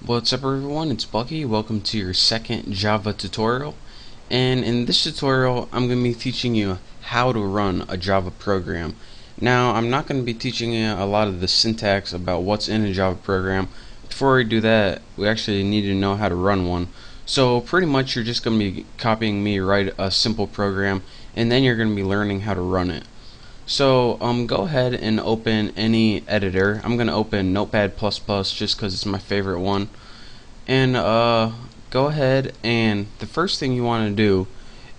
What's up everyone, it's Bucky. Welcome to your second Java tutorial. And in this tutorial, I'm going to be teaching you how to run a Java program. Now, I'm not going to be teaching you a lot of the syntax about what's in a Java program. Before we do that, we actually need to know how to run one. So pretty much you're just going to be copying me write a simple program, and then you're going to be learning how to run it. So go ahead and open any editor. I'm going to open Notepad++ just because it's my favorite one. And go ahead, and the first thing you want to do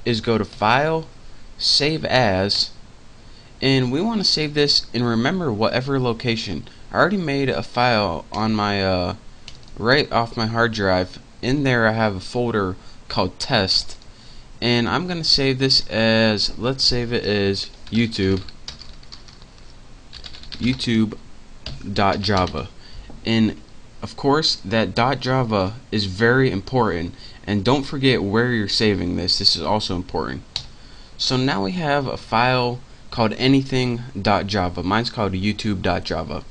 is go to File, Save As, and we want to save this in, remember, whatever location. I already made a file on my right off my hard drive. In there I have a folder called Test, and I'm going to save this as, let's save it as YouTube.java. And of course, that .java is very important, and don't forget where you're saving this. This is also important. So now we have a file called anything.java. Mine's called youtube.java.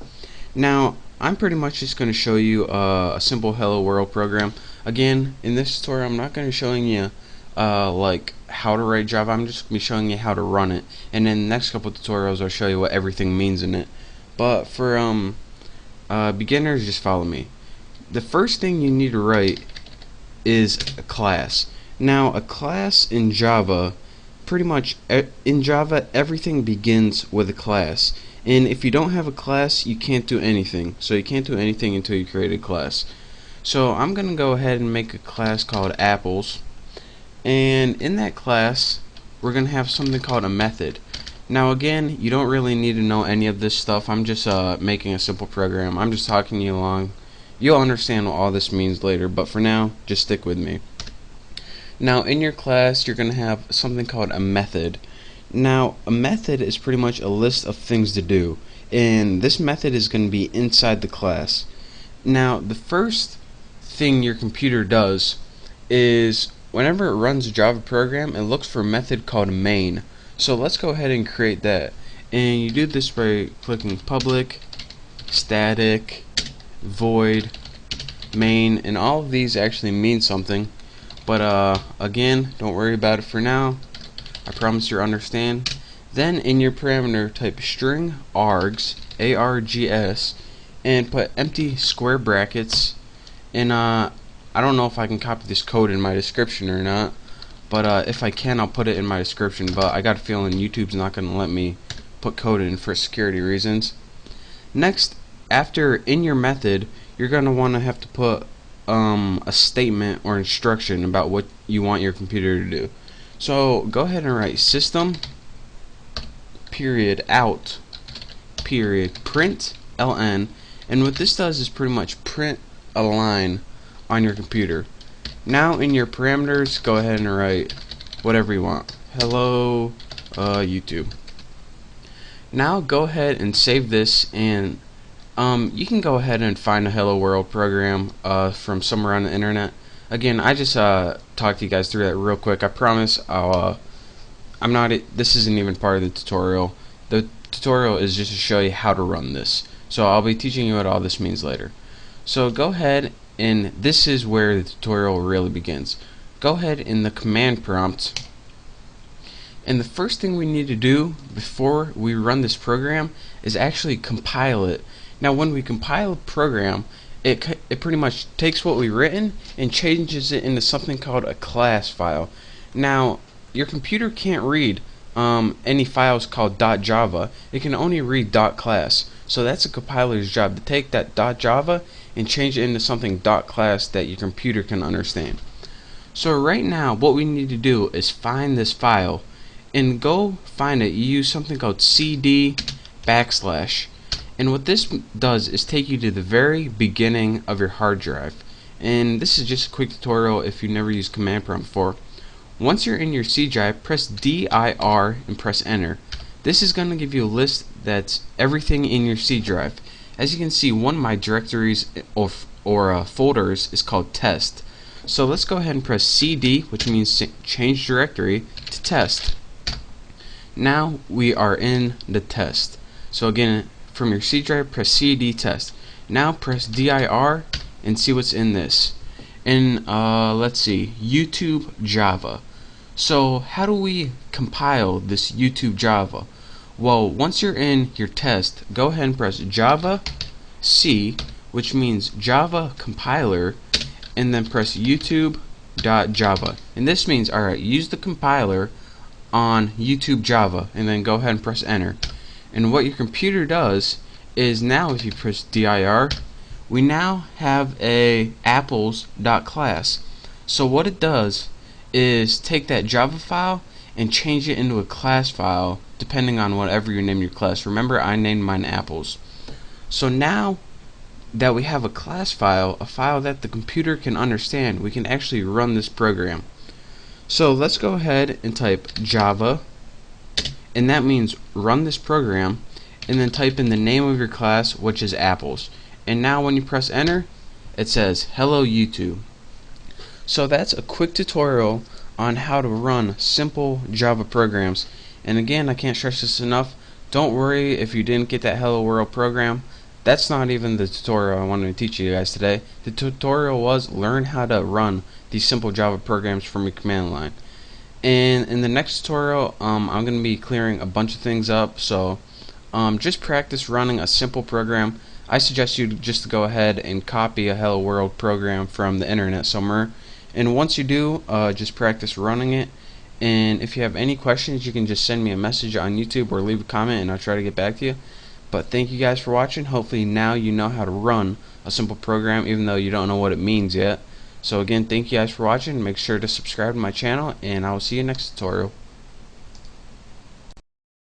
Now, I'm pretty much just going to show you a simple hello world program. Again, in this tutorial, I'm not going to be showing you like how to write Java. I'm just going to be showing you how to run it. And in the next couple tutorials, I'll show you what everything means in it. But for beginners, just follow me. The first thing you need to write is a class. Now, a class in Java, pretty much in Java, everything begins with a class. And if you don't have a class, you can't do anything. So you can't do anything until you create a class. So I'm going to go ahead and make a class called apples. And in that class, we're going to have something called a method. Now again, you don't really need to know any of this stuff. I'm just making a simple program. I'm just talking you along. You'll understand what all this means later, but for now, just stick with me. Now in your class, you're going to have something called a method. Now a method is pretty much a list of things to do, and this method is going to be inside the class. Now the first thing your computer does is whenever it runs a Java program, it looks for a method called main. So let's go ahead and create that, and you do this by clicking public, static, void, main, and all of these actually mean something, but again, don't worry about it for now. I promise you'll understand. Then in your parameter, type string args, args, and put empty square brackets, and I don't know if I can copy this code in my description or not, but if I can, I'll put it in my description. But I got a feeling YouTube's not going to let me put code in for security reasons. Next, after in your method, you're going to want to have to put a statement or instruction about what you want your computer to do. So go ahead and write system period out period print ln, and what this does is pretty much print a line on your computer. Now in your parameters, go ahead and write whatever you want. Hello YouTube. Now go ahead and save this, and you can go ahead and find a hello world program from somewhere on the internet. Again, I just talked to you guys through that real quick. I promise this isn't even part of the tutorial. The tutorial is just to show you how to run this. So I'll be teaching you what all this means later. So go ahead, and this is where the tutorial really begins. Go ahead in the command prompt, and the first thing we need to do before we run this program is actually compile it. Now when we compile a program, it pretty much takes what we've written and changes it into something called a class file. Now your computer can't read any files called .java. It can only read .class. So that's a compiler's job, to take that .java and change it into something .class that your computer can understand. So right now what we need to do is find this file, and go find it. You use something called cd \, and what this does is take you to the very beginning of your hard drive. And this is just a quick tutorial if you've never used command prompt before. Once you're in your C drive, press dir and press enter. This is going to give you a list that's everything in your C drive. As you can see, one of my directories or folders is called test. So let's go ahead and press CD, which means change directory, to test. Now we are in the test. So again, from your C drive, press CD test. Now press dir and see what's in this. And let's see, YouTube Java. So how do we compile this YouTube Java? Well, once you're in your test, go ahead and press Java C, which means Java compiler, and then press YouTube.java. And this means, alright, use the compiler on YouTube Java, and then go ahead and press enter. And what your computer does is, now if you press dir, we now have a apples.class. So what it does is take that Java file and change it into a class file depending on whatever you name your class. Remember, I named mine apples. So now that we have a class file, a file that the computer can understand, we can actually run this program. So let's go ahead and type Java, and that means run this program, and then type in the name of your class, which is apples. And now when you press enter, it says hello YouTube. So that's a quick tutorial on how to run simple Java programs. And again, I can't stress this enough, don't worry if you didn't get that hello world program. That's not even the tutorial I wanted to teach you guys today. The tutorial was learn how to run these simple Java programs from your command line. And in the next tutorial, I'm going to be clearing a bunch of things up, so just practice running a simple program. I suggest you just to go ahead and copy a hello world program from the internet somewhere, and once you do, just practice running it. And if you have any questions, you can just send me a message on YouTube or leave a comment and I'll try to get back to you. But thank you guys for watching. Hopefully now you know how to run a simple program, even though you don't know what it means yet. So again, thank you guys for watching. Make sure to subscribe to my channel, and I will see you next tutorial.